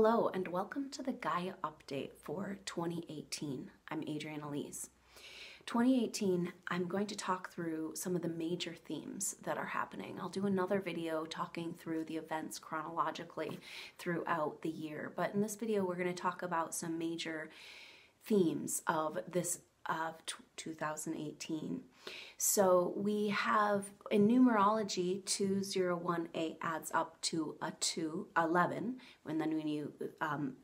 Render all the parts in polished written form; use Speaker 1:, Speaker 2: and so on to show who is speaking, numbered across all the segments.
Speaker 1: Hello and welcome to the Gaia update for 2018. I'm Adrienne Elise. 2018, I'm going to talk through some of the major themes that are happening. I'll do another video talking through the events chronologically throughout the year, but in this video we're going to talk about some major themes of 2018. So we have, in numerology, 201A adds up to 11, and then when you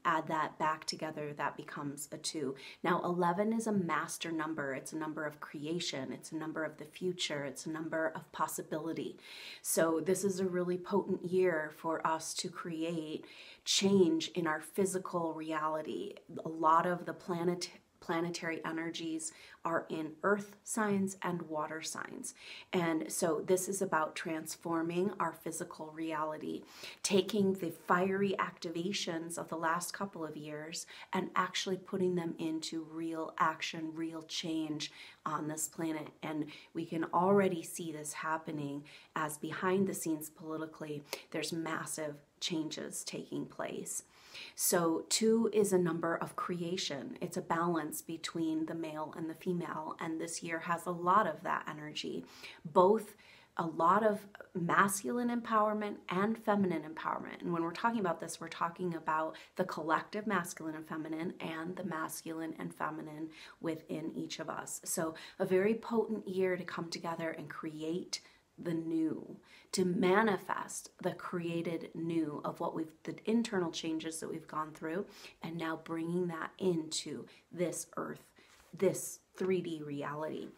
Speaker 1: add that back together, that becomes a 2. Now 11 is a master number. It's a number of creation. It's a number of the future. It's a number of possibility. So this is a really potent year for us to create change in our physical reality. A lot of the planetary energies are in earth signs and water signs. And so this is about transforming our physical reality, taking the fiery activations of the last couple of years and actually putting them into real action, real change on this planet. And we can already see this happening as behind the scenes politically, there's massive changes taking place. So 2 is a number of creation. It's a balance between the male and the female, and this year has a lot of that energy, both a lot of masculine empowerment and feminine empowerment. And when we're talking about this, we're talking about the collective masculine and feminine and the masculine and feminine within each of us. So a very potent year to come together and create the new, to manifest the created new of what the internal changes that we've gone through, and now bringing that into this earth, this 3D reality.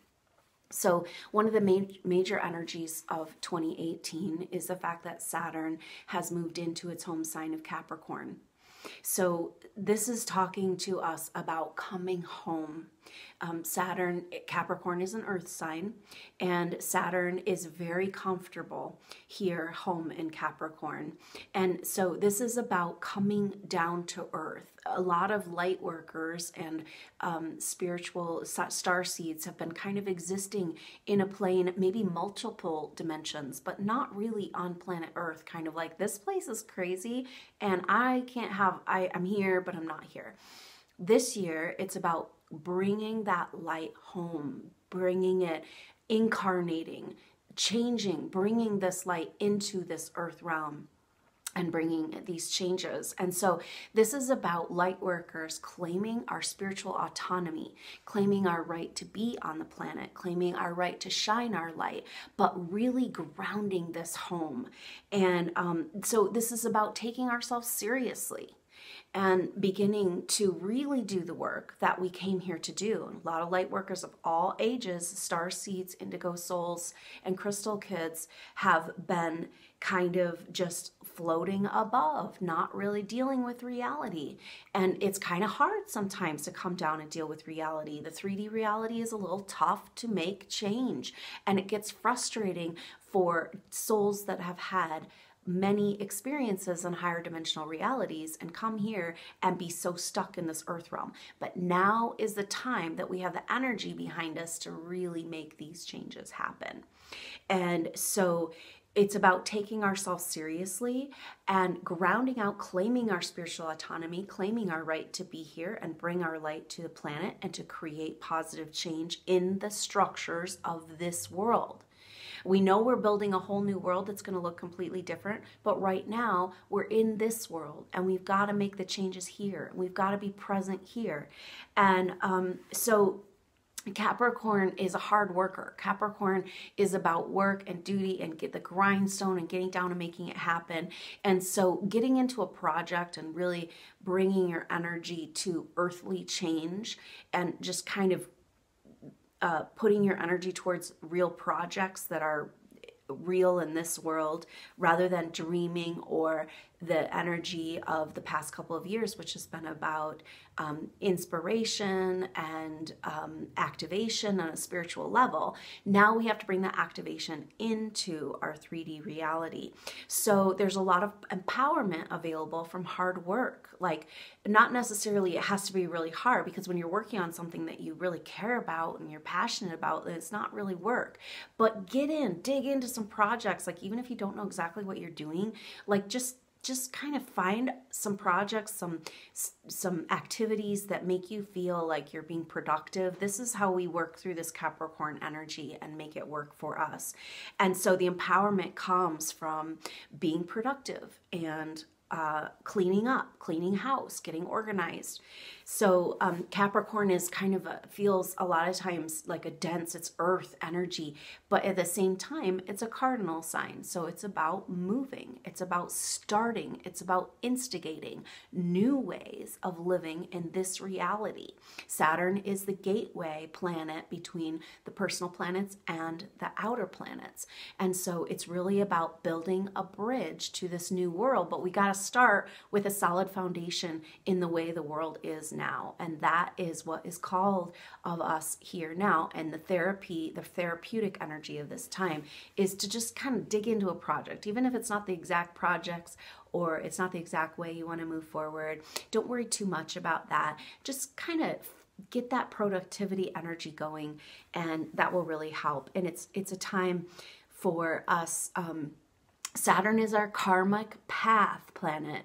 Speaker 1: So one of the major energies of 2018 is the fact that Saturn has moved into its home sign of Capricorn. So this is talking to us about coming home. Capricorn is an earth sign, and Saturn is very comfortable here, home in Capricorn. And so this is about coming down to earth. A lot of light workers and spiritual star seeds have been kind of existing in a plane, maybe multiple dimensions, but not really on planet Earth, kind of like, this place is crazy and I'm here, but I'm not here. This year, it's about bringing that light home, bringing it, incarnating, changing, bringing this light into this earth realm and bringing these changes. And so this is about light workers claiming our spiritual autonomy, claiming our right to be on the planet, claiming our right to shine our light, but really grounding this home. And so this is about taking ourselves seriously and beginning to really do the work that we came here to do. And a lot of light workers of all ages, star seeds, indigo souls, and crystal kids have been kind of just floating above, not really dealing with reality. And it's kind of hard sometimes to come down and deal with reality. The 3D reality is a little tough to make change, and it gets frustrating for souls that have had many experiences in higher dimensional realities and come here and be so stuck in this earth realm. But now is the time that we have the energy behind us to really make these changes happen. And so it's about taking ourselves seriously and grounding out, claiming our spiritual autonomy, claiming our right to be here and bring our light to the planet and to create positive change in the structures of this world. We know we're building a whole new world that's going to look completely different, but right now we're in this world and we've got to make the changes here. We've got to be present here. And so Capricorn is a hard worker. Capricorn is about work and duty and get the grindstone and getting down and making it happen. And so getting into a project and really bringing your energy to earthly change and just kind of putting your energy towards real projects that are real in this world rather than dreaming or the energy of the past couple of years, which has been about inspiration and activation on a spiritual level. Now we have to bring that activation into our 3D reality. So there's a lot of empowerment available from hard work. Like, not necessarily it has to be really hard, because when you're working on something that you really care about and you're passionate about, then it's not really work. But dig into some projects, like even if you don't know exactly what you're doing, like just just kind of find some projects, some activities that make you feel like you're being productive. This is how we work through this Capricorn energy and make it work for us. And so the empowerment comes from being productive and cleaning up, cleaning house, getting organized. So Capricorn is kind of feels a lot of times like a dense, it's earth energy, but at the same time, it's a cardinal sign. So it's about moving, it's about starting, it's about instigating new ways of living in this reality. Saturn is the gateway planet between the personal planets and the outer planets. And so it's really about building a bridge to this new world, but we got to start with a solid foundation in the way the world is now. And that is what is called of us here now. And the therapeutic energy of this time is to just kind of dig into a project, even if it's not the exact projects or it's not the exact way you want to move forward. Don't worry too much about that. Just kind of get that productivity energy going, and that will really help. And it's a time for us. Saturn is our karmic path planet.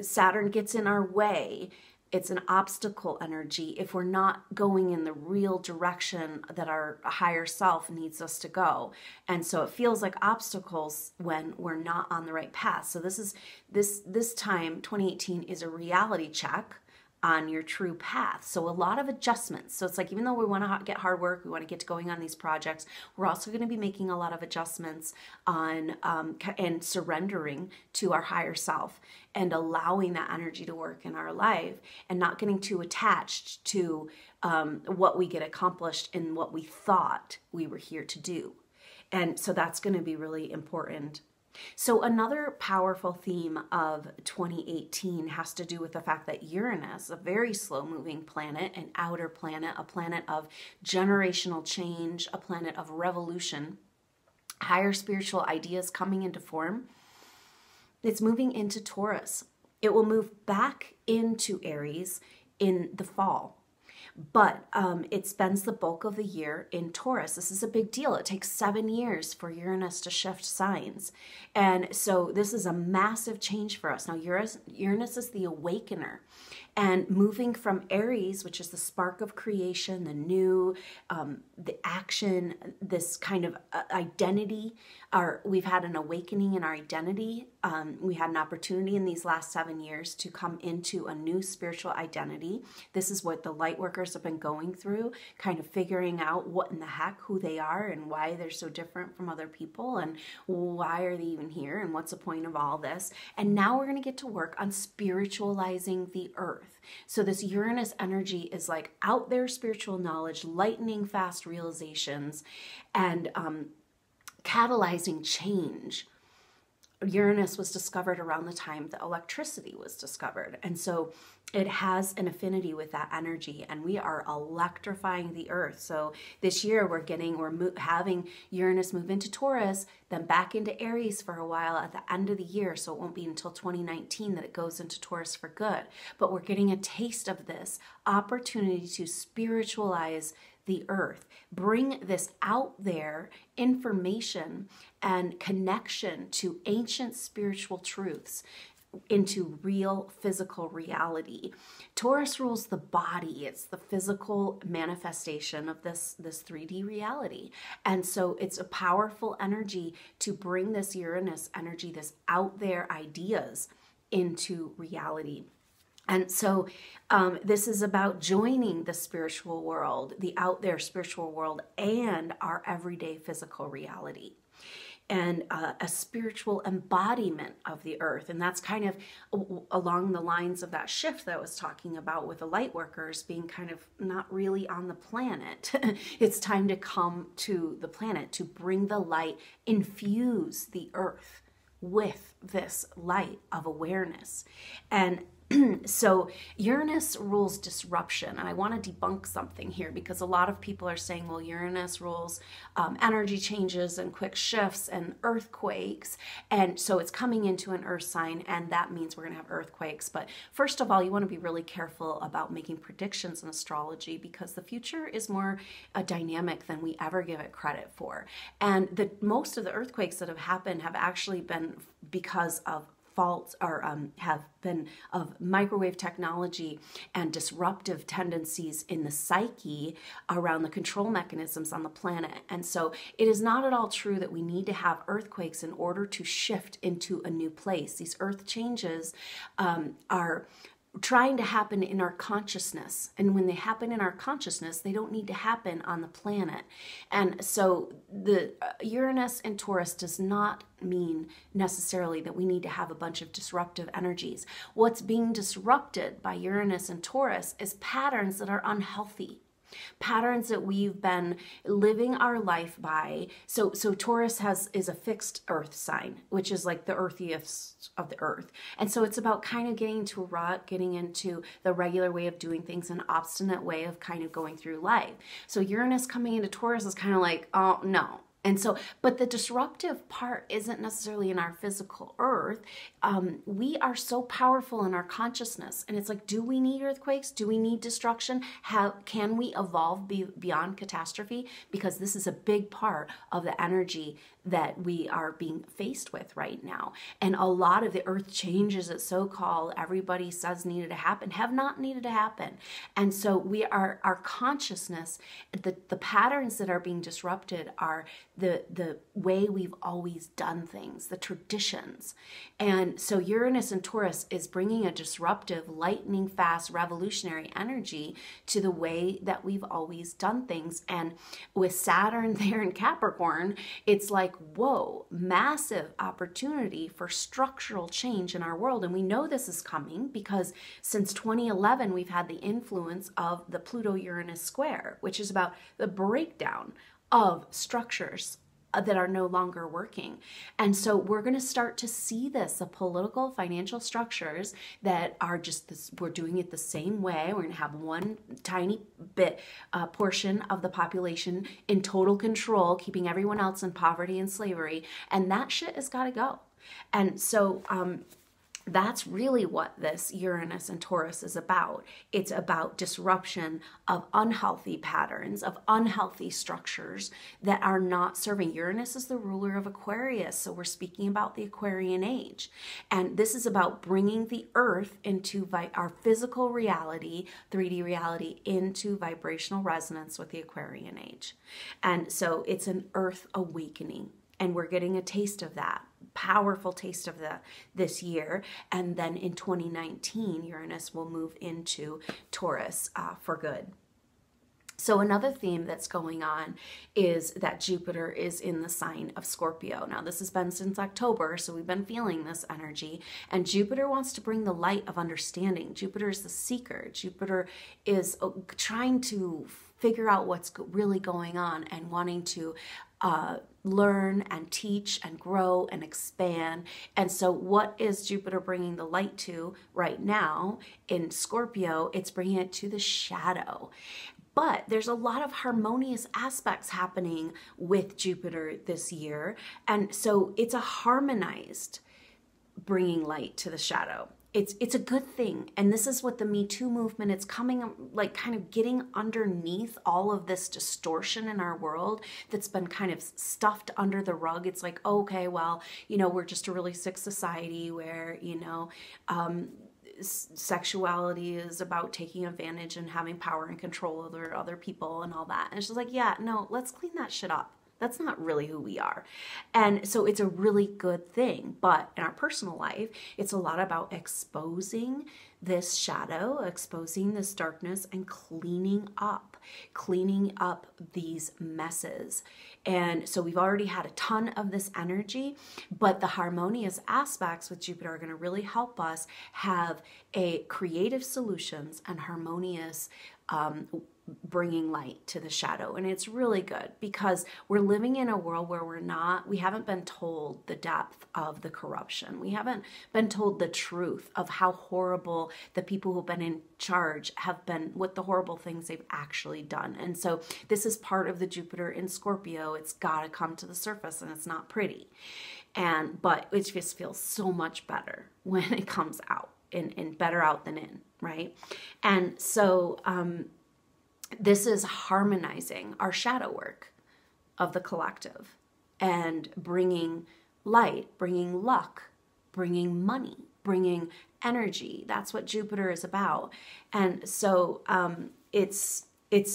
Speaker 1: Saturn gets in our way. It's an obstacle energy if we're not going in the real direction that our higher self needs us to go. And so it feels like obstacles when we're not on the right path. So this time, 2018, is a reality check on your true path. So a lot of adjustments. So it's like, even though we want to get hard work, we want to get going on these projects, we're also going to be making a lot of adjustments on and surrendering to our higher self and allowing that energy to work in our life and not getting too attached to what we get accomplished in what we thought we were here to do. And so that's going to be really important. So another powerful theme of 2018 has to do with the fact that Uranus, a very slow-moving planet, an outer planet, a planet of generational change, a planet of revolution, higher spiritual ideas coming into form, it's moving into Taurus. It will move back into Aries in the fall. But it spends the bulk of the year in Taurus. This is a big deal. It takes 7 years for Uranus to shift signs. And so this is a massive change for us. Now, Uranus is the awakener. And moving from Aries, which is the spark of creation, the new, the action, this kind of identity, we've had an awakening in our identity. We had an opportunity in these last 7 years to come into a new spiritual identity. This is what the light workers have been going through, kind of figuring out what in the heck, who they are and why they're so different from other people and why are they even here and what's the point of all this. And now we're going to get to work on spiritualizing the earth. So this Uranus energy is like out there spiritual knowledge, lightning fast realizations, and catalyzing change. Uranus was discovered around the time that electricity was discovered. And so it has an affinity with that energy, and we are electrifying the earth. So this year we're having Uranus move into Taurus, then back into Aries for a while at the end of the year. So it won't be until 2019 that it goes into Taurus for good. But we're getting a taste of this opportunity to spiritualize the earth, bring this out there information and connection to ancient spiritual truths into real physical reality. Taurus rules the body. It's the physical manifestation of this 3D reality. And so it's a powerful energy to bring this Uranus energy, this out there ideas into reality. And so this is about joining the spiritual world, the out there spiritual world, and our everyday physical reality, and a spiritual embodiment of the earth. And that's kind of along the lines of that shift that I was talking about with the light workers being kind of not really on the planet. It's time to come to the planet, to bring the light, infuse the earth with this light of awareness. And so Uranus rules disruption, and I want to debunk something here because a lot of people are saying, well, Uranus rules energy changes and quick shifts and earthquakes, and so it's coming into an earth sign, and that means we're going to have earthquakes. But first of all, you want to be really careful about making predictions in astrology because the future is more dynamic than we ever give it credit for. And most of the earthquakes that have happened have actually been because of faults or have been of microwave technology and disruptive tendencies in the psyche around the control mechanisms on the planet. And so it is not at all true that we need to have earthquakes in order to shift into a new place. These earth changes are trying to happen in our consciousness. And when they happen in our consciousness, they don't need to happen on the planet. And so the Uranus and Taurus does not mean necessarily that we need to have a bunch of disruptive energies. What's being disrupted by Uranus and Taurus is patterns that are unhealthy. Patterns that we've been living our life by. So Taurus is a fixed earth sign, which is like the earthiest of the earth. And so it's about kind of getting into a rut, getting into the regular way of doing things, an obstinate way of kind of going through life. So Uranus coming into Taurus is kind of like, oh no. And so, but the disruptive part isn't necessarily in our physical earth. We are so powerful in our consciousness. And it's like, do we need earthquakes? Do we need destruction? Can we evolve beyond catastrophe? Because this is a big part of the energy that we are being faced with right now. And a lot of the earth changes that so-called everybody says needed to happen have not needed to happen. And so our consciousness, the patterns that are being disrupted are the way we've always done things, the traditions. And so Uranus and Taurus is bringing a disruptive, lightning fast, revolutionary energy to the way that we've always done things. And with Saturn there in Capricorn, it's like, whoa, massive opportunity for structural change in our world. And we know this is coming because since 2011, we've had the influence of the Pluto-Uranus square, which is about the breakdown of structures that are no longer working. And so we're going to start to see this, the political, financial structures that are just this, we're doing it the same way. We're going to have one tiny bit portion of the population in total control, keeping everyone else in poverty and slavery. And that shit has got to go. And so, that's really what this Uranus and Taurus is about. It's about disruption of unhealthy patterns, of unhealthy structures that are not serving. Uranus is the ruler of Aquarius, so we're speaking about the Aquarian age. And this is about bringing the earth into our physical reality, 3D reality, into vibrational resonance with the Aquarian age. And so it's an earth awakening. And we're getting a taste of that, powerful taste of that this year. And then in 2019, Uranus will move into Taurus for good. So another theme that's going on is that Jupiter is in the sign of Scorpio. Now, this has been since October, so we've been feeling this energy. And Jupiter wants to bring the light of understanding. Jupiter is the seeker. Jupiter is trying to figure out what's really going on and wanting to learn and teach and grow and expand. And so what is Jupiter bringing the light to right now in Scorpio? It's bringing it to the shadow. But there's a lot of harmonious aspects happening with Jupiter this year. And so it's a harmonized bringing light to the shadow. It's a good thing. And this is what the Me Too movement, it's coming, like kind of getting underneath all of this distortion in our world that's been kind of stuffed under the rug. It's like, okay, well, we're just a really sick society where, sexuality is about taking advantage and having power and control over other people and all that. And it's just like, yeah, no, let's clean that shit up. That's not really who we are. And so it's a really good thing. But in our personal life, it's a lot about exposing this shadow, exposing this darkness, and cleaning up these messes. And so we've already had a ton of this energy, but the harmonious aspects with Jupiter are going to really help us have a creative solutions and harmonious bringing light to the shadow. And it's really good because we're living in a world where we haven't been told the depth of the corruption. We haven't been told the truth of how horrible the people who've been in charge have been, what the horrible things they've actually done. And so this is part of the Jupiter in Scorpio. It's got to come to the surface, and it's not pretty. But it just feels so much better when it comes out, and better out than in, right? And so, this is harmonizing our shadow work of the collective and bringing light, bringing luck bringing money, bringing energy. That's what Jupiter is about. And so it's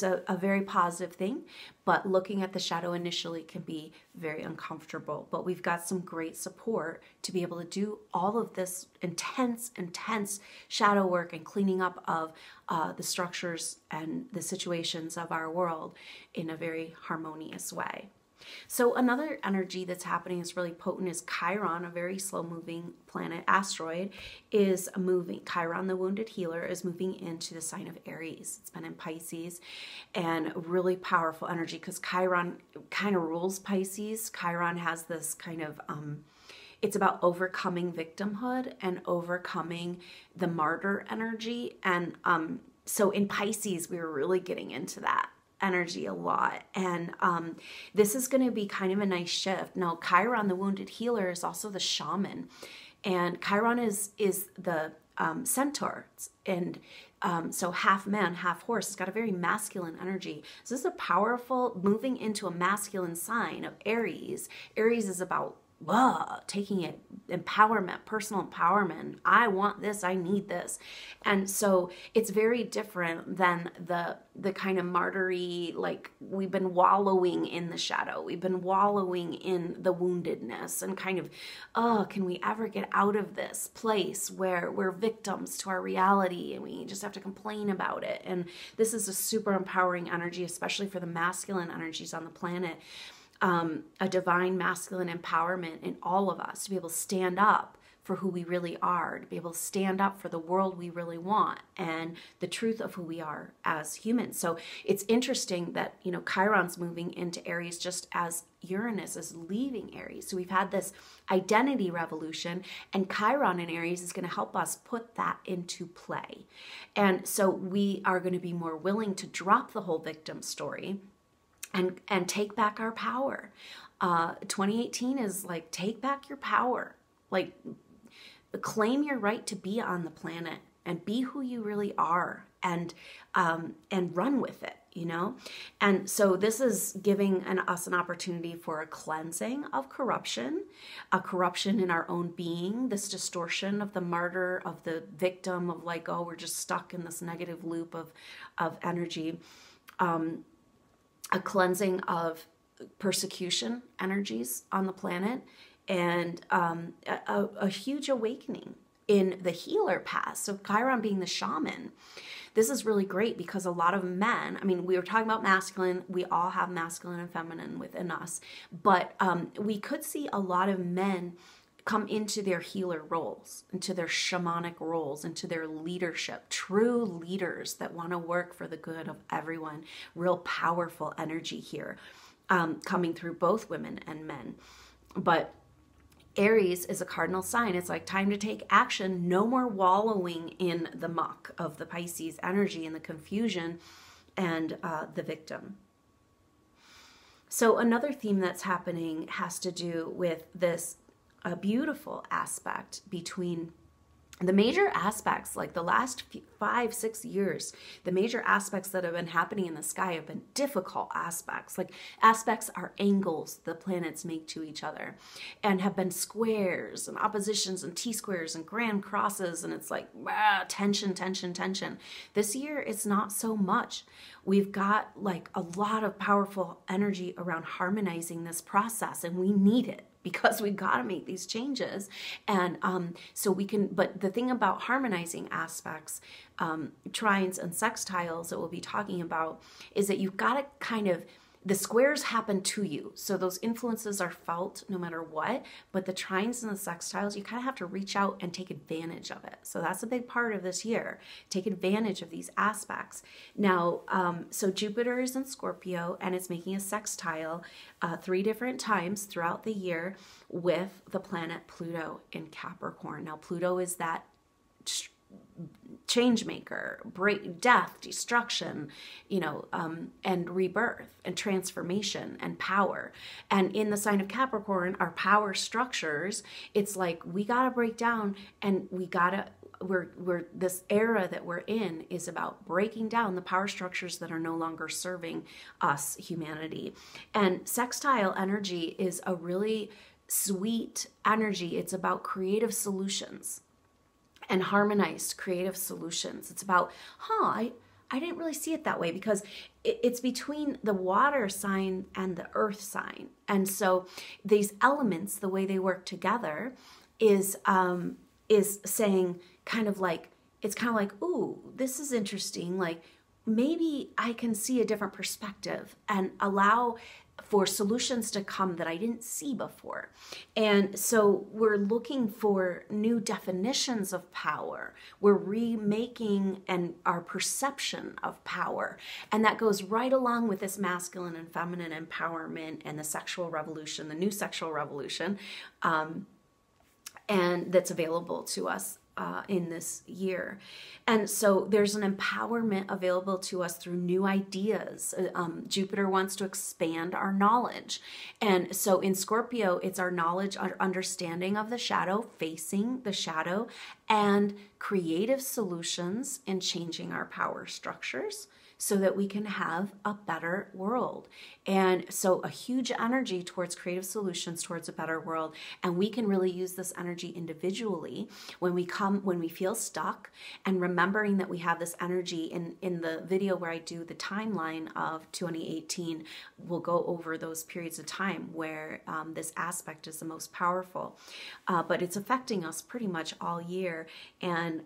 Speaker 1: a very positive thing, but looking at the shadow initially can be very uncomfortable. But we've got some great support to be able to do all of this intense shadow work and cleaning up of the structures and the situations of our world in a very harmonious way. So another energy that's happening is really potent is Chiron, a very slow moving planet asteroid, is moving. Chiron, the wounded healer, is moving into the sign of Aries. It's been in Pisces, and really powerful energy because Chiron kind of rules Pisces. Chiron has this kind of, it's about overcoming victimhood and overcoming the martyr energy. And so in Pisces, we were really getting into that energy a lot, and this is going to be kind of a nice shift. Now Chiron, the wounded healer, is also the shaman, and Chiron is the centaur, and so half man, half horse. It's got a very masculine energy. So this is a powerful moving into a masculine sign of Aries. Aries is about taking it, empowerment, personal empowerment. I want this, I need this. And so it's very different than the kind of martyry, like we've been wallowing in the shadow. We've been wallowing in the woundedness and kind of, can we ever get out of this place where we're victims to our reality and we just have to complain about it. And this is a super empowering energy, especially for the masculine energies on the planet. A divine masculine empowerment in all of us to be able to stand up for who we really are, to be able to stand up for the world we really want and the truth of who we are as humans. So it's interesting that, you know, Chiron's moving into Aries just as Uranus is leaving Aries. So we've had this identity revolution, and Chiron in Aries is going to help us put that into play. And so we are going to be more willing to drop the whole victim story and take back our power. 2018 is like, take back your power. Like, claim your right to be on the planet and be who you really are, and run with it, you know? And so this is giving us an opportunity for a cleansing of corruption, a corruption in our own being, this distortion of the martyr, of the victim, of like, oh, we're just stuck in this negative loop of energy. A cleansing of persecution energies on the planet, and a huge awakening in the healer path. So Chiron being the shaman, this is really great because a lot of men, I mean, we were talking about masculine, we all have masculine and feminine within us, but we could see a lot of men come into their healer roles, into their shamanic roles, into their leadership, true leaders that want to work for the good of everyone. Real powerful energy here, coming through both women and men. But Aries is a cardinal sign. It's like time to take action. No more wallowing in the muck of the Pisces energy and the confusion and the victim. So another theme that's happening has to do with this a beautiful aspect between the major aspects, like the last 5-6 years, the major aspects that have been happening in the sky have been difficult aspects. Like aspects are angles the planets make to each other, and have been squares and oppositions and T-squares and grand crosses. And it's like, tension, tension, tension. This year, it's not so much. We've got like a lot of powerful energy around harmonizing this process, and we need it, because we've got to make these changes. And so we can, but the thing about harmonizing aspects, trines and sextiles that we'll be talking about, is that you've got to kind of, the squares happen to you. So those influences are felt no matter what, but the trines and the sextiles, you kind of have to reach out and take advantage of it. So that's a big part of this year. Take advantage of these aspects. Now, so Jupiter is in Scorpio, and it's making a sextile 3 different times throughout the year with the planet Pluto in Capricorn. Now, Pluto is that change maker, death, destruction, you know, and rebirth and transformation and power. And in the sign of Capricorn, our power structures, it's like we got to break down, and we're this era that we're in is about breaking down the power structures that are no longer serving us, humanity. And sextile energy is a really sweet energy. It's about creative solutions and harmonized creative solutions. It's about, I didn't really see it that way, because it's between the water sign and the earth sign. And so these elements, the way they work together is saying it's kind of like, ooh, this is interesting. Like, maybe I can see a different perspective and allow for solutions to come that I didn't see before. And so we're looking for new definitions of power. We're remaking our perception of power. And that goes right along with this masculine and feminine empowerment and the sexual revolution, the new sexual revolution, and that's available to us in this year. And so there's an empowerment available to us through new ideas. Jupiter wants to expand our knowledge. And so in Scorpio, it's our knowledge, our understanding of the shadow, facing the shadow, and creative solutions in changing our power structures so that we can have a better world. And so a huge energy towards creative solutions, towards a better world. And we can really use this energy individually when we feel stuck, and remembering that we have this energy. In the video where I do the timeline of 2018, we'll go over those periods of time where this aspect is the most powerful. But it's affecting us pretty much all year. And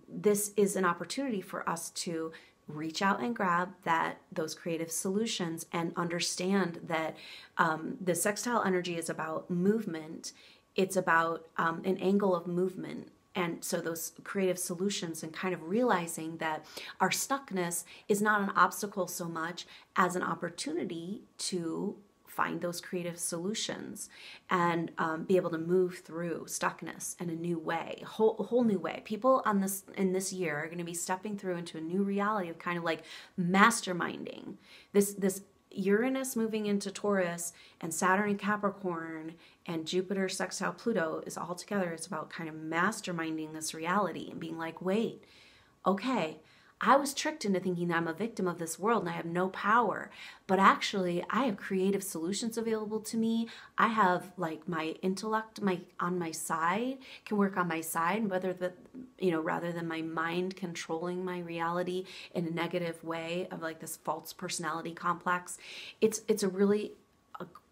Speaker 1: this is an opportunity for us to reach out and grab those creative solutions, and understand that the sextile energy is about movement. It's about an angle of movement. And so those creative solutions, and kind of realizing that our stuckness is not an obstacle so much as an opportunity to find those creative solutions and be able to move through stuckness in a new way, a whole new way. People in this year are going to be stepping through into a new reality of kind of like masterminding. This Uranus moving into Taurus, and Saturn in Capricorn, and Jupiter Sextile Pluto is all together. It's about kind of masterminding this reality and being like, wait, okay, I was tricked into thinking that I'm a victim of this world and I have no power. But actually, I have creative solutions available to me. I have like my intellect on my side, can work on my side, rather than my mind controlling my reality in a negative way of like this false personality complex. It's a really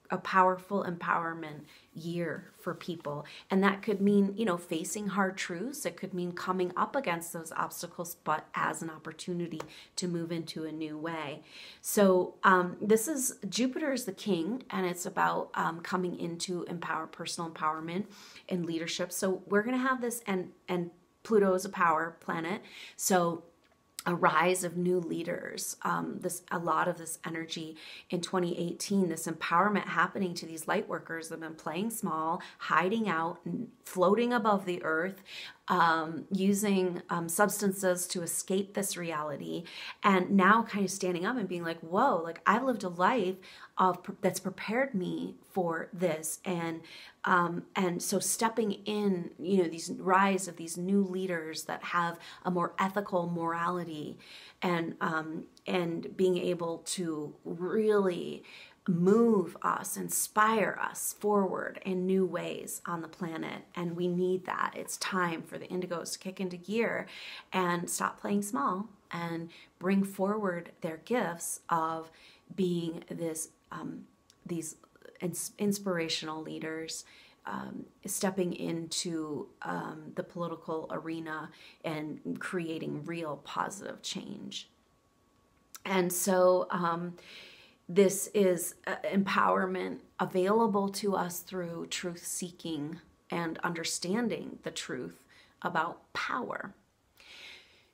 Speaker 1: a powerful empowerment year for people. And that could mean, facing hard truths. It could mean coming up against those obstacles, but as an opportunity to move into a new way. So Jupiter is the king, and it's about coming into personal empowerment and leadership. So we're going to have this, and Pluto is a power planet. So a rise of new leaders, a lot of this energy in 2018, this empowerment happening to these light workers that have been playing small, hiding out, floating above the earth, using substances to escape this reality, and now kind of standing up and being like, whoa, like I've lived a life that's prepared me for this, and so stepping in, these rise of these new leaders that have a more ethical morality, and being able to really move us, inspire us forward in new ways on the planet. And we need that. It's time for the indigos to kick into gear and stop playing small and bring forward their gifts of being these inspirational leaders, stepping into the political arena and creating real positive change. And so this is empowerment available to us through truth seeking and understanding the truth about power.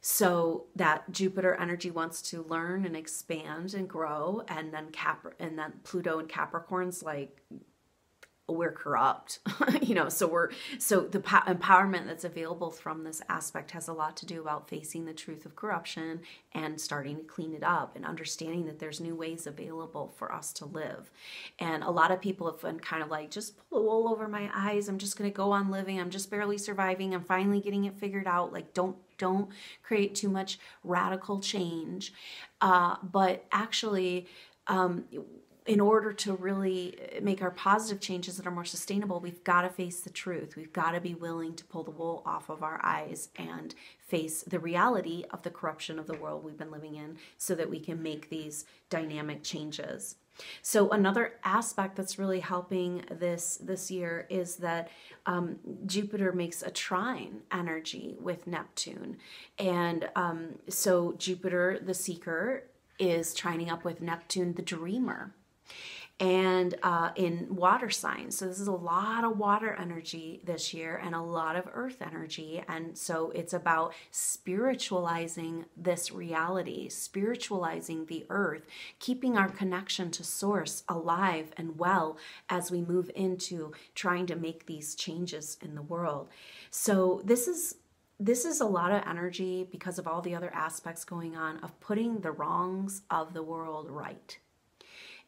Speaker 1: So that Jupiter energy wants to learn and expand and grow, and then Pluto and Capricorn's like, we're corrupt, so the empowerment that's available from this aspect has a lot to do about facing the truth of corruption and starting to clean it up, and understanding that there's new ways available for us to live. And a lot of people have been kind of like, just pull the wool over my eyes, I'm just going to go on living, I'm just barely surviving, I'm finally getting it figured out, like don't create too much radical change. But actually, in order to really make our positive changes that are more sustainable, we've got to face the truth. We've got to be willing to pull the wool off of our eyes and face the reality of the corruption of the world we've been living in so that we can make these dynamic changes. So another aspect that's really helping this year is that Jupiter makes a trine energy with Neptune. And so Jupiter, the seeker, is trining up with Neptune, the dreamer, and in water signs. So this is a lot of water energy this year and a lot of earth energy. And so it's about spiritualizing this reality, spiritualizing the earth, keeping our connection to source alive and well as we move into trying to make these changes in the world. So this is a lot of energy because of all the other aspects going on of putting the wrongs of the world right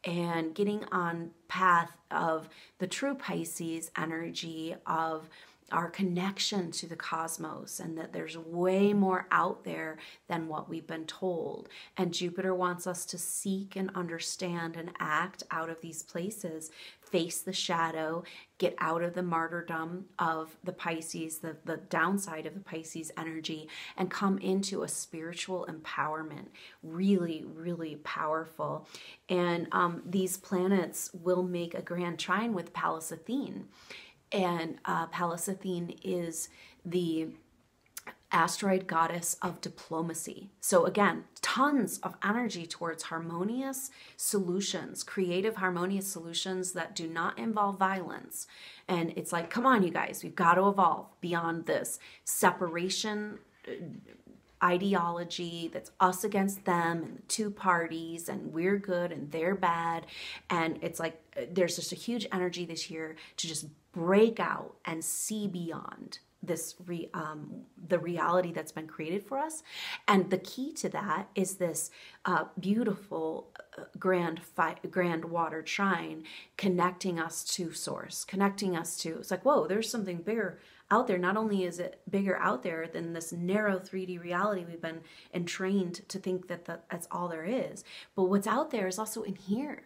Speaker 1: and getting on path of the true Pisces energy of our connection to the cosmos, and that there's way more out there than what we've been told. And Jupiter wants us to seek and understand and act out of these places, face the shadow, get out of the martyrdom of the Pisces, the downside of the Pisces energy, and come into a spiritual empowerment. Really, really powerful. And these planets will make a grand trine with Pallas Athene. And Pallas Athene is the asteroid goddess of diplomacy. So again, tons of energy towards harmonious solutions, creative harmonious solutions that do not involve violence. And it's like, come on, you guys, we've got to evolve beyond this separation ideology that's us against them and the two parties and we're good and they're bad. And it's like there's just a huge energy this year to just break out and see beyond this the reality that's been created for us. And the key to that is this beautiful grand water trine connecting us to source, connecting us to, it's like, whoa, there's something bigger out there. Not only is it bigger out there than this narrow 3D reality we've been entrained to think that that's all there is, but what's out there is also in here.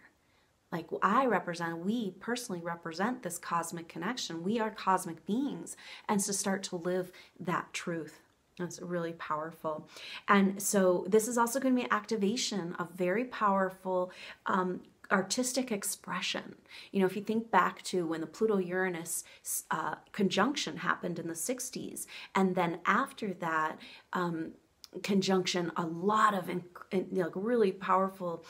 Speaker 1: Like we personally represent this cosmic connection. We are cosmic beings, and to start to live that truth. That's really powerful. And so this is also going to be an activation of very powerful artistic expression. You know, if you think back to when the Pluto-Uranus conjunction happened in the 60s, and then after that conjunction, a lot of really powerful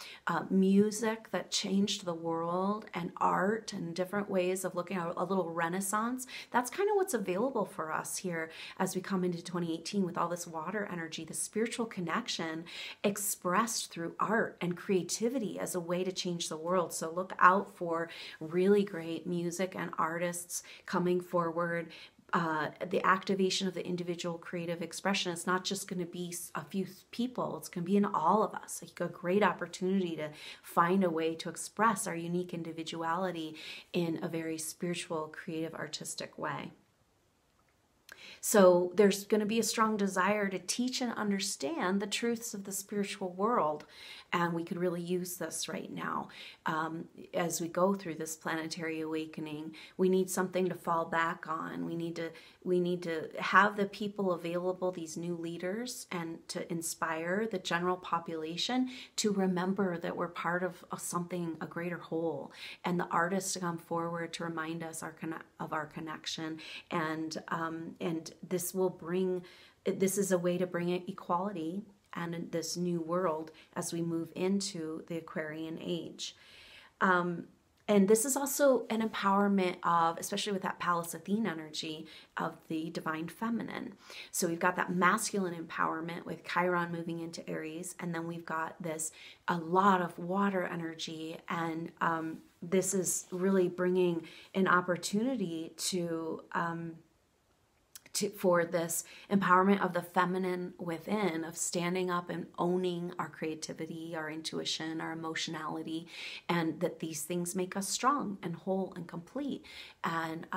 Speaker 1: music that changed the world, and art and different ways of looking at a little renaissance. That's kind of what's available for us here as we come into 2018 with all this water energy, the spiritual connection expressed through art and creativity as a way to change the world. So look out for really great music and artists coming forward. The activation of the individual creative expression. It's not just going to be a few people. It's going to be in all of us. Like a great opportunity to find a way to express our unique individuality in a very spiritual, creative, artistic way. So there's going to be a strong desire to teach and understand the truths of the spiritual world. And we could really use this right now as we go through this planetary awakening. We need something to fall back on. We need to have the people available, these new leaders, and to inspire the general population to remember that we're part of something, a greater whole. And the artists to come forward to remind us of our connection. And this will bring, this is a way to bring equality and this new world as we move into the Aquarian age. And this is also an empowerment of, especially with that Pallas Athene energy, of the divine feminine. So we've got that masculine empowerment with Chiron moving into Aries, and then we've got a lot of water energy, and this is really bringing an opportunity to for this empowerment of the feminine within, of standing up and owning our creativity, our intuition, our emotionality, and that these things make us strong and whole and complete. And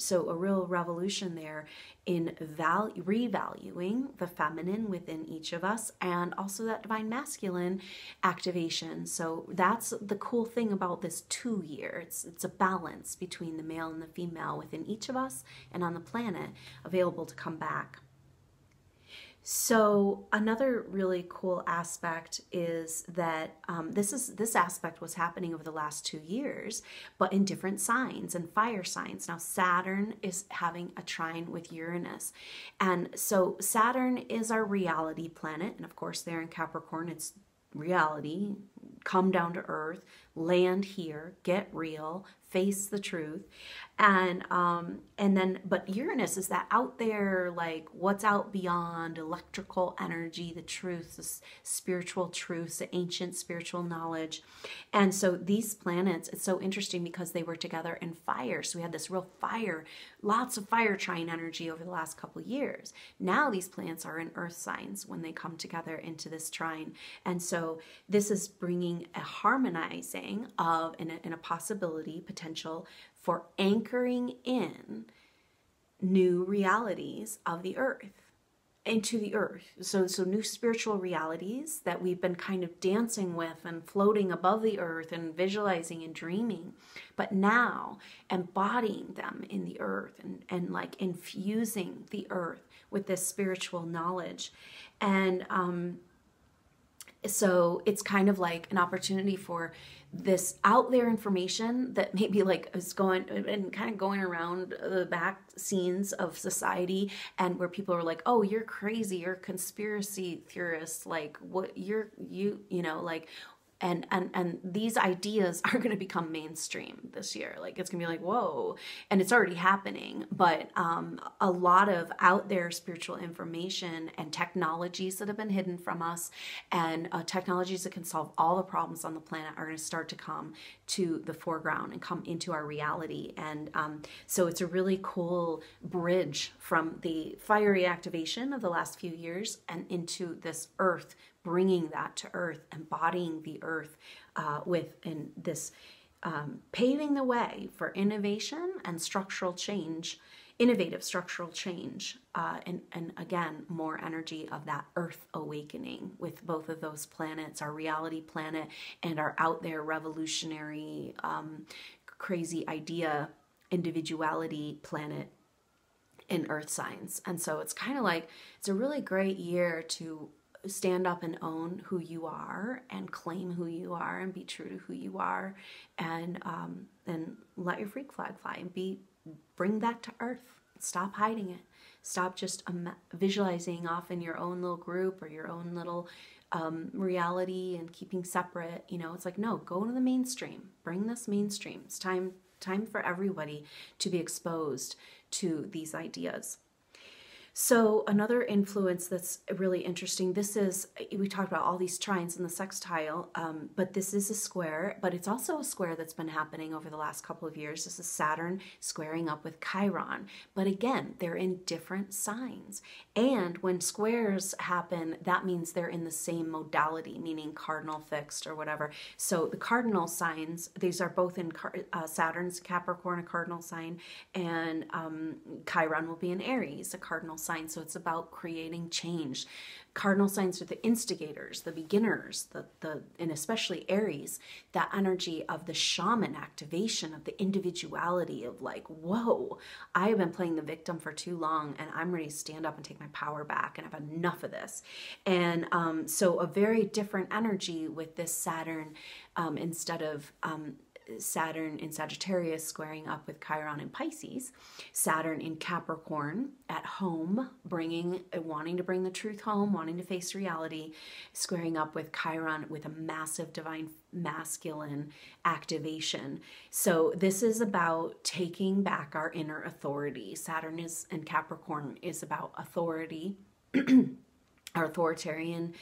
Speaker 1: so a real revolution there in revaluing the feminine within each of us, and also that divine masculine activation. So that's the cool thing about this 2 year. It's a balance between the male and the female within each of us and on the planet, available to come back. So another really cool aspect is that this aspect was happening over the last 2 years, but in different signs and fire signs. Now Saturn is having a trine with Uranus. And so Saturn is our reality planet. And of course, there in Capricorn, it's reality, come down to earth, land here, get real, face the truth. And then, but Uranus is that out there, like what's out beyond, electrical energy, the truth, the spiritual truths, the ancient spiritual knowledge. And so these planets, it's so interesting because they were together in fire. So we had this real fire, lots of fire trine energy over the last couple of years. Now these planets are in earth signs when they come together into this trine. And so this is bringing a harmonizing of, and a possibility, potential for anchoring in new realities of the earth, into the earth. So new spiritual realities that we've been kind of dancing with and floating above the earth and visualizing and dreaming, but now embodying them in the earth and like infusing the earth with this spiritual knowledge. And so it's kind of like an opportunity for this out there information that maybe like is going and kind of going around the back scenes of society, and where people are like, oh, you're crazy, you're a conspiracy theorist, like what you know, like, and these ideas are going to become mainstream this year. Like it's going to be like, whoa, and it's already happening. But a lot of out there spiritual information and technologies that have been hidden from us, and technologies that can solve all the problems on the planet, are going to start to come to the foreground and come into our reality. And so it's a really cool bridge from the fiery activation of the last few years and into this earth, bringing that to earth, embodying the earth in this, paving the way for innovation and structural change, innovative structural change, and again, more energy of that earth awakening with both of those planets, our reality planet and our out there revolutionary, crazy idea, individuality planet in earth signs. And so it's kind of like, it's a really great year to stand up and own who you are and claim who you are and be true to who you are, and let your freak flag fly and bring that to earth. Stop hiding it. Stop just visualizing off in your own little group or your own little reality and keeping separate. You know, it's like, no, go to the mainstream. Bring this mainstream. It's time for everybody to be exposed to these ideas. So another influence that's really interesting, this is, we talked about all these trines in the sextile, but this is a square, but it's also a square that's been happening over the last couple of years. This is Saturn squaring up with Chiron. But again, they're in different signs. And when squares happen, that means they're in the same modality, meaning cardinal, fixed, or whatever. So the cardinal signs, these are both in Saturn's Capricorn, a cardinal sign, and Chiron will be in Aries, a cardinal sign. So it's about creating change. Cardinal signs are the instigators, the beginners, and especially Aries, that energy of the shaman activation, of the individuality of like, whoa, I have been playing the victim for too long and I'm ready to stand up and take my power back and I've had enough of this. And so a very different energy with this Saturn, instead of Saturn in Sagittarius squaring up with Chiron in Pisces, Saturn in Capricorn at home, wanting to bring the truth home, wanting to face reality, squaring up with Chiron with a massive divine masculine activation. So this is about taking back our inner authority. Saturn in Capricorn is about authority, our authoritarian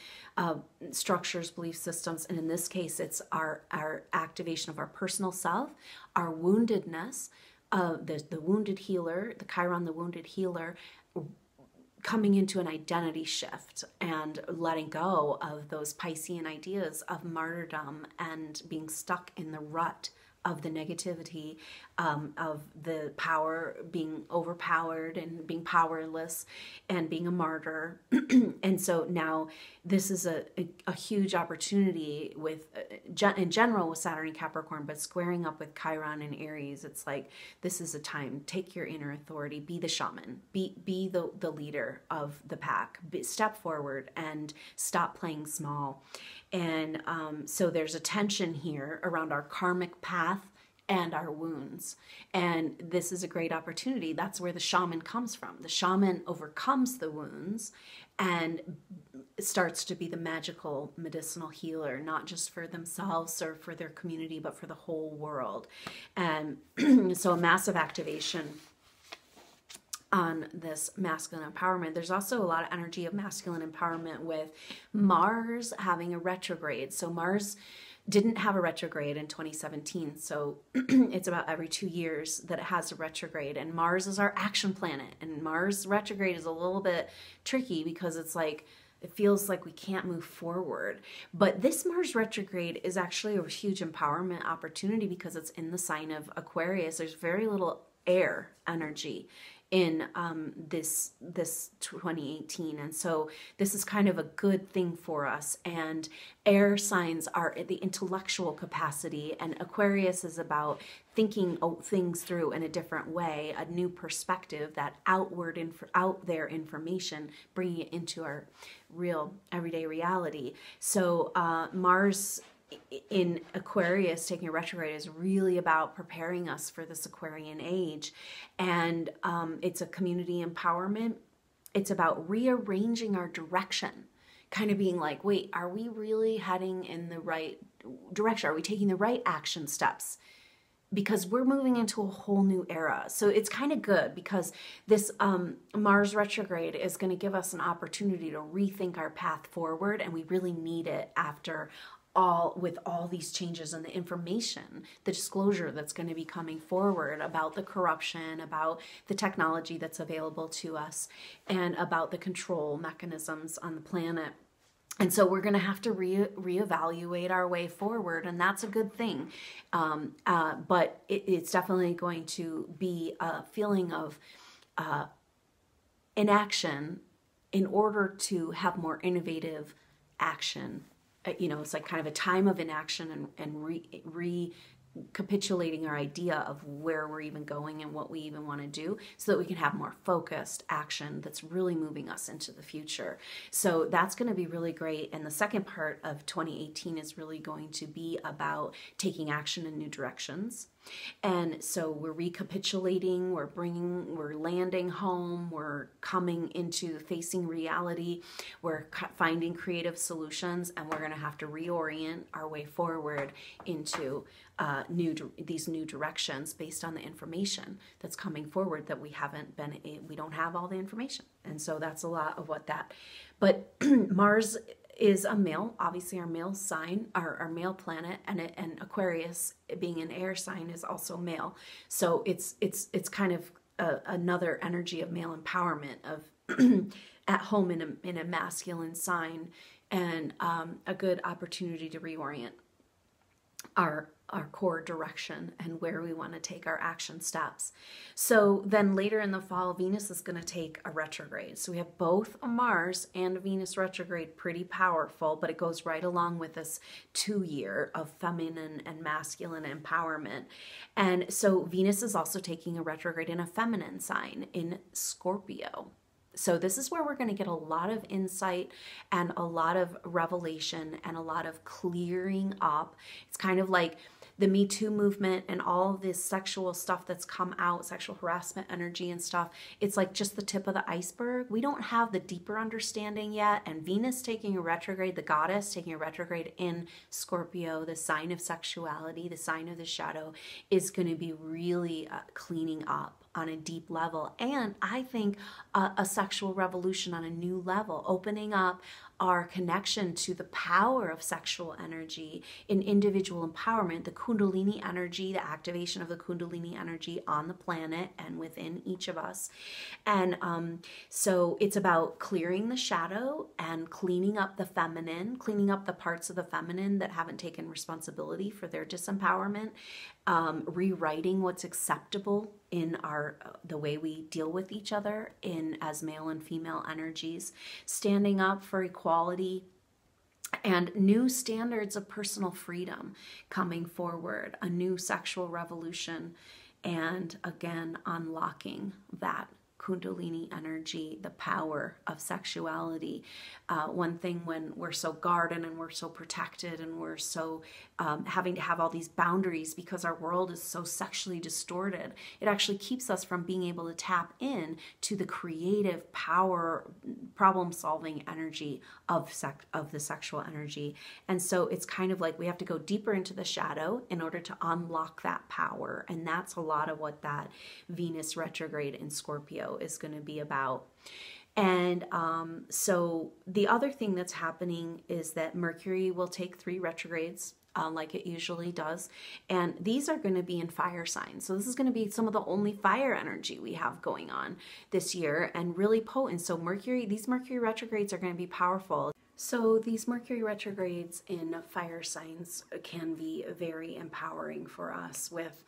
Speaker 1: structures, belief systems, and in this case, it's our activation of our personal self, our woundedness, the wounded healer, the Chiron, the wounded healer, coming into an identity shift and letting go of those Piscean ideas of martyrdom and being stuck in the rut of the negativity, of the power, being overpowered and being powerless and being a martyr. And so now this is a huge opportunity with, in general with Saturn and Capricorn, but squaring up with Chiron and Aries. It's like, this is a time, take your inner authority, be the shaman, be the leader of the pack, step forward and stop playing small. And so there's a tension here around our karmic path and our wounds. And this is a great opportunity. That's where the shaman comes from. The shaman overcomes the wounds and starts to be the magical medicinal healer, not just for themselves or for their community, but for the whole world. And so a massive activation on this masculine empowerment. There's also a lot of energy of masculine empowerment with Mars having a retrograde. So Mars didn't have a retrograde in 2017. So it's about every 2 years that it has a retrograde. And Mars is our action planet. And Mars retrograde is a little bit tricky because it's like, it feels like we can't move forward. But this Mars retrograde is actually a huge empowerment opportunity because it's in the sign of Aquarius. There's very little air energy in this 2018, and so this is kind of a good thing for us. And air signs are the intellectual capacity, and Aquarius is about thinking things through in a different way, a new perspective, that out there information, bringing it into our real everyday reality. So Mars in Aquarius taking a retrograde is really about preparing us for this Aquarian age. And it's a community empowerment. It's about rearranging our direction, kind of being like, wait, are we really heading in the right direction? Are we taking the right action steps? Because we're moving into a whole new era. So it's kind of good because this Mars retrograde is going to give us an opportunity to rethink our path forward. And we really need it after with all these changes and the information, the disclosure that's going to be coming forward about the corruption, about the technology that's available to us, and about the control mechanisms on the planet. And so we're going to have to reevaluate our way forward, and that's a good thing. But it's definitely going to be a feeling of inaction in order to have more innovative action. It's like kind of a time of inaction and recapitulating our idea of where we're even going and what we even want to do so that we can have more focused action that's really moving us into the future. So that's going to be really great. And the second part of 2018 is really going to be about taking action in new directions. And so we're recapitulating, we're landing home, we're coming into facing reality, we're finding creative solutions, and we're going to have to reorient our way forward into these new directions based on the information that's coming forward that we don't have all the information. And so that's a lot of what that, but Mars is a male, obviously our male sign, our male planet, and Aquarius being an air sign is also male. So it's kind of another energy of male empowerment of at home in a masculine sign, and a good opportunity to reorient our core direction and where we want to take our action steps. So then later in the fall, Venus is going to take a retrograde. So we have both a Mars and a Venus retrograde, pretty powerful, but it goes right along with this 2 year of feminine and masculine empowerment. And so Venus is also taking a retrograde in a feminine sign in Scorpio. So this is where we're going to get a lot of insight and a lot of revelation and a lot of clearing up. It's kind of like the Me Too movement and all of this sexual stuff that's come out, sexual harassment energy and stuff. It's like just the tip of the iceberg. We don't have the deeper understanding yet. And Venus taking a retrograde, the goddess taking a retrograde in Scorpio, the sign of sexuality, the sign of the shadow, is going to be really cleaning up on a deep level. And I think a sexual revolution on a new level, opening up our connection to the power of sexual energy in individual empowerment, the Kundalini energy, the activation of the Kundalini energy on the planet and within each of us. And so it's about clearing the shadow and cleaning up the feminine, cleaning up the parts of the feminine that haven't taken responsibility for their disempowerment, rewriting what's acceptable in the way we deal with each other as male and female energies, standing up for equality and new standards of personal freedom coming forward, a new sexual revolution, and again unlocking that Kundalini energy, the power of sexuality. One thing when we're so guarded and we're so protected and we're so having to have all these boundaries because our world is so sexually distorted, it actually keeps us from being able to tap in to the creative power, problem-solving energy of the sexual energy. And so it's kind of like we have to go deeper into the shadow in order to unlock that power. And that's a lot of what that Venus retrograde in Scorpio is going to be about. And so the other thing that's happening is that Mercury will take 3 retrogrades like it usually does. And these are going to be in fire signs. So this is going to be some of the only fire energy we have going on this year and really potent. So these Mercury retrogrades are going to be powerful. So these Mercury retrogrades in fire signs can be very empowering for us with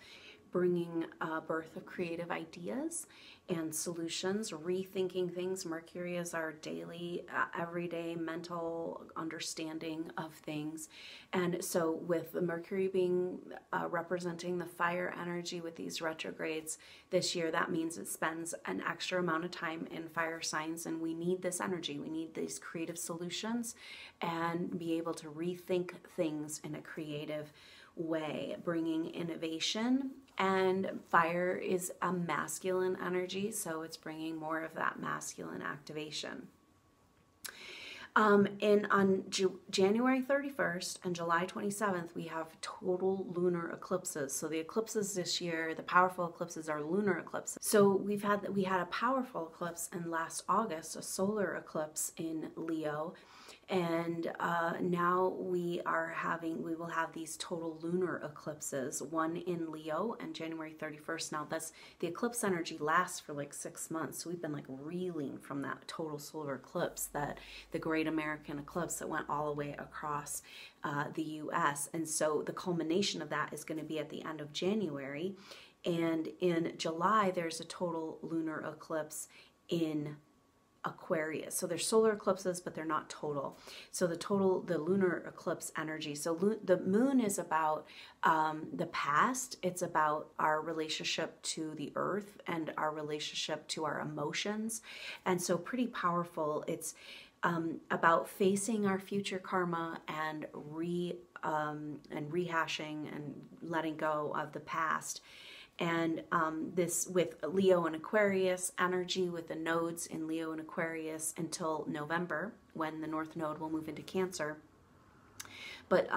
Speaker 1: bringing birth of creative ideas and solutions, rethinking things. Mercury is our daily, everyday mental understanding of things. And so with the Mercury being representing the fire energy with these retrogrades this year, that means it spends an extra amount of time in fire signs, and we need this energy. We need these creative solutions and be able to rethink things in a creative way, bringing innovation. And fire is a masculine energy, so it's bringing more of that masculine activation. And on January 31st and July 27th, we have total lunar eclipses. So the eclipses this year, the powerful eclipses are lunar eclipses. So we had a powerful eclipse in last August, a solar eclipse in Leo. And now we will have these total lunar eclipses, one in Leo and January 31st. Now the eclipse energy lasts for like 6 months. So we've been like reeling from that total solar eclipse, the Great American Eclipse that went all the way across the US. And so the culmination of that is going to be at the end of January. And in July, there's a total lunar eclipse in Aquarius. So there's solar eclipses, but they're not total. So the lunar eclipse energy. So the moon is about the past. It's about our relationship to the earth and our relationship to our emotions. And so pretty powerful. It's about facing our future karma and rehashing and letting go of the past. And this with Leo and Aquarius energy, with the nodes in Leo and Aquarius until November, when the North Node will move into Cancer. But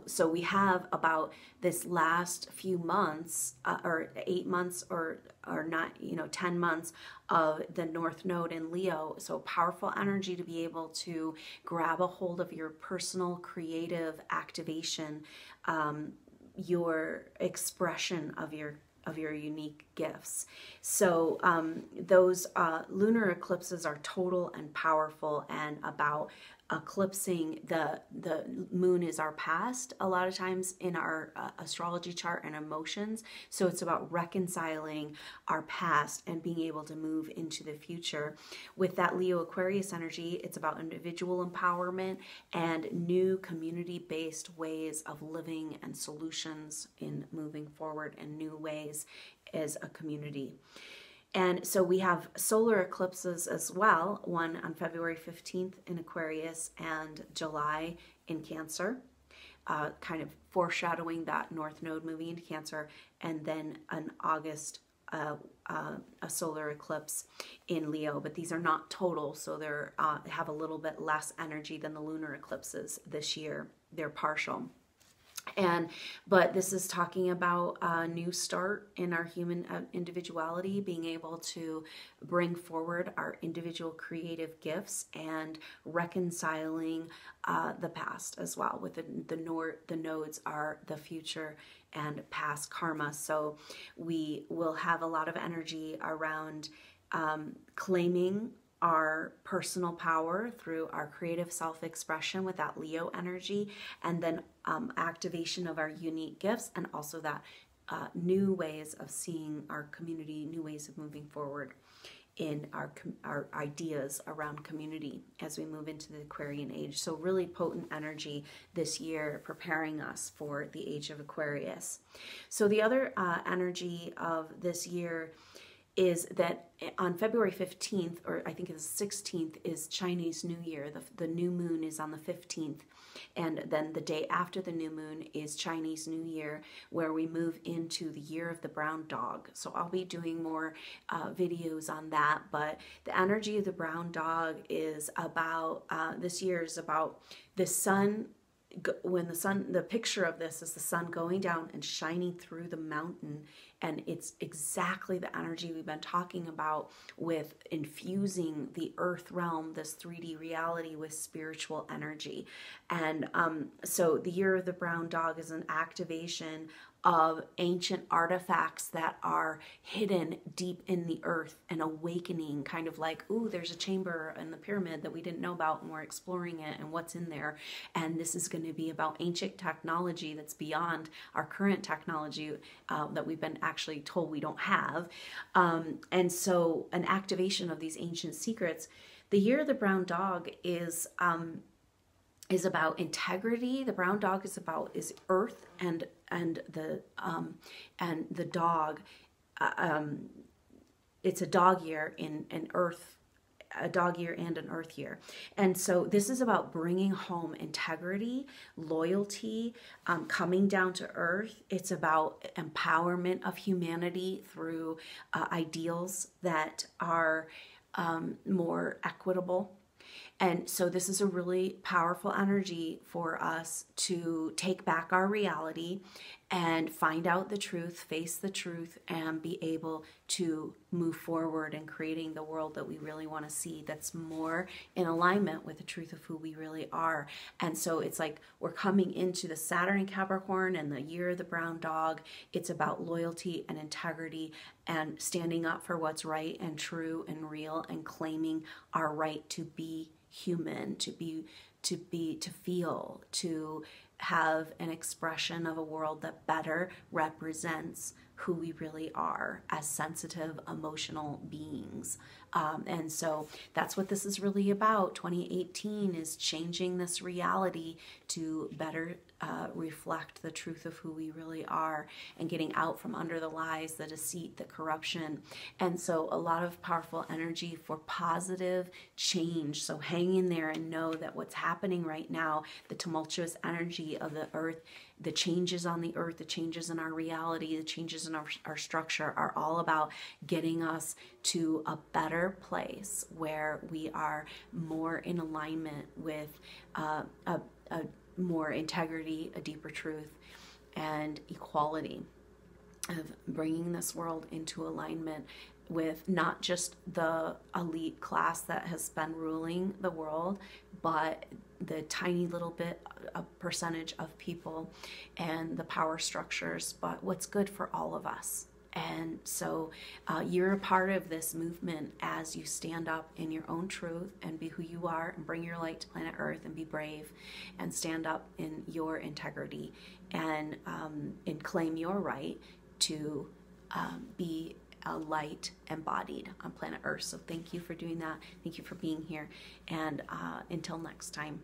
Speaker 1: so we have about this last few months, or 8 months, or not, 10 months of the North Node in Leo. So powerful energy to be able to grab a hold of your personal creative activation, your expression of your unique gifts. So those lunar eclipses are total and powerful and about eclipsing the moon is our past a lot of times in our astrology chart and emotions. So it's about reconciling our past and being able to move into the future. With that Leo Aquarius energy, it's about individual empowerment and new community-based ways of living and solutions in moving forward in new ways as a community. And so we have solar eclipses as well, one on February 15th in Aquarius and July in Cancer, kind of foreshadowing that North Node moving into Cancer, and then in August, a solar eclipse in Leo. But these are not total, so they have a little bit less energy than the lunar eclipses this year. They're partial. But this is talking about a new start in our human individuality, being able to bring forward our individual creative gifts and reconciling the past as well. With the nodes are the future and past karma. So we will have a lot of energy around claiming our personal power through our creative self-expression with that Leo energy, and then activation of our unique gifts, and also that new ways of seeing our community, new ways of moving forward in our ideas around community as we move into the Aquarian age. So really potent energy this year, preparing us for the age of Aquarius. So the other energy of this year is that on February 15th, or I think it's 16th, is Chinese New Year. The new moon is on the 15th. And then the day after the new moon is Chinese New Year, where we move into the year of the brown dog. So I'll be doing more videos on that. But the energy of the brown dog is about, this year is about the sun. When the picture of this is the sun going down and shining through the mountain, and it's exactly the energy we've been talking about with infusing the earth realm, this 3D reality, with spiritual energy. And so the year of the brown dog is an activation of ancient artifacts that are hidden deep in the earth, and awakening, kind of like, ooh, there's a chamber in the pyramid that we didn't know about, and we're exploring it and what's in there. And this is going to be about ancient technology that's beyond our current technology that we've been actually told we don't have. And so an activation of these ancient secrets. The year of the brown dog is about integrity. The brown dog is earth and the dog. It's a dog year in an earth, a dog year and an earth year. And so this is about bringing home integrity, loyalty, coming down to earth. It's about empowerment of humanity through ideals that are more equitable. And so this is a really powerful energy for us to take back our reality and find out the truth, face the truth, and be able to move forward in creating the world that we really want to see, that's more in alignment with the truth of who we really are. And so it's like we're coming into the Saturn in Capricorn and the year of the brown dog. It's about loyalty and integrity and standing up for what's right and true and real, and claiming our right to be human, to feel, to have an expression of a world that better represents who we really are as sensitive, emotional beings. And so that's what this is really about. 2018 is changing this reality to better reflect the truth of who we really are, and getting out from under the lies, the deceit, the corruption. And so a lot of powerful energy for positive change. So hang in there and know that what's happening right now, the tumultuous energy of the earth, the changes on the earth, the changes in our reality, the changes in our structure, are all about getting us to a better place where we are more in alignment with more integrity, a deeper truth, and equality, of bringing this world into alignment with not just the elite class that has been ruling the world, but the tiny little bit, a percentage of people and the power structures, but what's good for all of us. And so you're a part of this movement as you stand up in your own truth and be who you are, and bring your light to planet Earth, and be brave and stand up in your integrity, and claim your right to be a light embodied on planet Earth. So thank you for doing that. Thank you for being here. And until next time,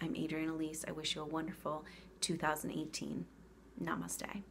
Speaker 1: I'm Adrienne Elise. I wish you a wonderful 2018. Namaste.